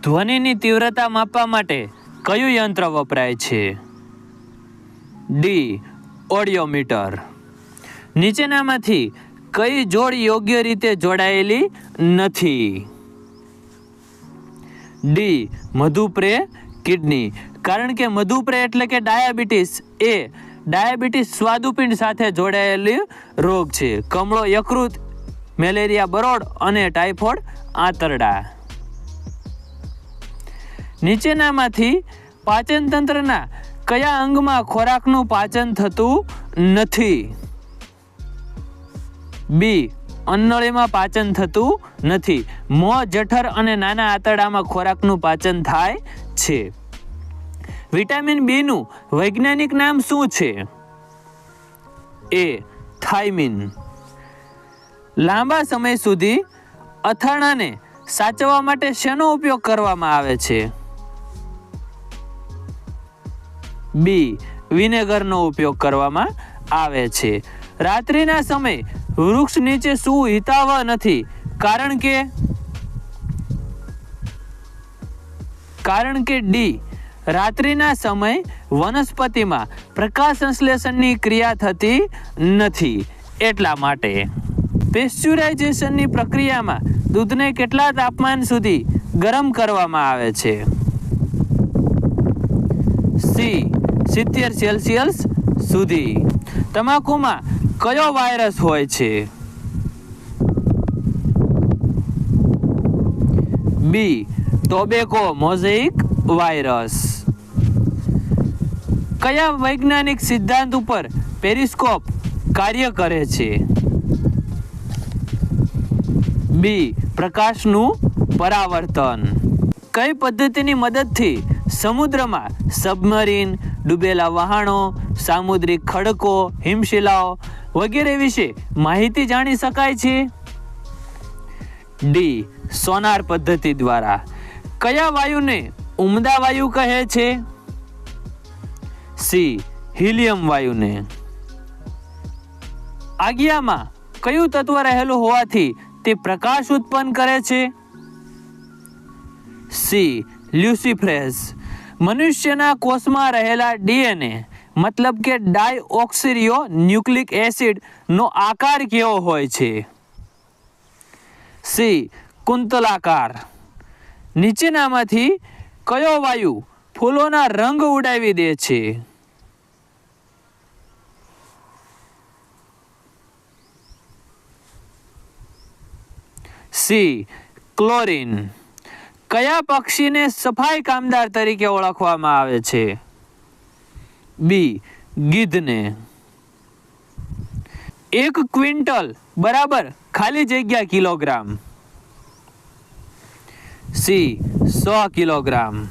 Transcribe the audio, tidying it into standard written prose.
ધ્વનિની તીવ્રતા માપવા માટે કયું યંત્ર વપરાય છે? ડી. ઓડિયોમીટર. નીચેનામાંથી કઈ જોડ યોગ્ય રીતે જોડાયેલી નથી? ડી. મધુપ્રે કિડની. કારણ કે મધુપ્રે એટલે કે ડાયાબિટીસ એ ડાયાબિટીસ સ્વાદુપિંડ સાથે જોડાયેલી રોગ છે. કમળો યકૃત, મેલેરિયા બરોડ અને ટાઇફોઇડ આંતરડા. નીચેનામાંથી પાચન તંત્રના કયા અંગમાં ખોરાકનું પાચન થતું નથી? બી. અન્નળીમાં પાચન થતું નથી. મોં, જઠર અને નાના આંતરડામાં ખોરાકનું પાચન થાય છે. વિટામિન બી નું વૈજ્ઞાનિક નામ શું છે? એ. થાઇમીન. લાંબા સમય સુધી અથાણાને સાચવવા માટે શેનો ઉપયોગ કરવામાં આવે છે? બી. વિનેગરનો ઉપયોગ કરવામાં આવે છે. રાત્રિના સમયે વૃક્ષ નીચે સૂવું હિતાવહ નથી, કારણ કે ડી. રાત્રિના સમયે વનસ્પતિમાં પ્રકાશ સંશ્લેષણની ક્રિયા થતી નથી એટલા માટે. પેસ્ચ્યુરાઇઝેશનની પ્રક્રિયામાં દૂધને કેટલા તાપમાન સુધી ગરમ કરવામાં આવે છે? સી. 70 સેલ્સિયસ સુધી. તમાકુમાં કયો વાયરસ હોય છે? બી. Tobacco mosaic virus. કયા વૈજ્ઞાનિક સિદ્ધાંત ઉપર પેરિસ્કોપ કાર્ય કરે છે? બી. પ્રકાશનું પરાવર્તન. કઈ પદ્ધતિની મદદથી સમુદ્રમાં સબમરીન, ડૂબેલા વહાણો, સામુદ્રિક ખડકો, હિમશિલાઓ વગેરે વિશે માહિતી જાણી શકાય છે? ડી. સોનાર પદ્ધતિ દ્વારા. કયા વાયુને ઉમદા વાયુ કહે છે? સી. હિલિયમ વાયુને. આગિયામાં કયું તત્વ રહેલું હોવાથી તે પ્રકાશ ઉત્પન્ન કરે છે? સી. લ્યુસિફેરસ. મનુષ્યના કોષમાં રહેલા ડીએનએ મતલબ કે ડાયઓક્સિરિબો ન્યુક્લિક એસિડ નો આકાર કેવો હોય છે? સી. કુંતલાકાર. નીચેનામાંથી કયો વાયુ ફૂલોના રંગ ઉડાવી દે છે? સી. ક્લોરીન. કયા પક્ષીને સફાઈ કામદાર તરીકે ઓળખવામાં આવે છે? બી. ગીધને. 1 ક્વિન્ટલ બરાબર ખાલી જગ્યા કિલોગ્રામ. સી. 100 કિલોગ્રામ.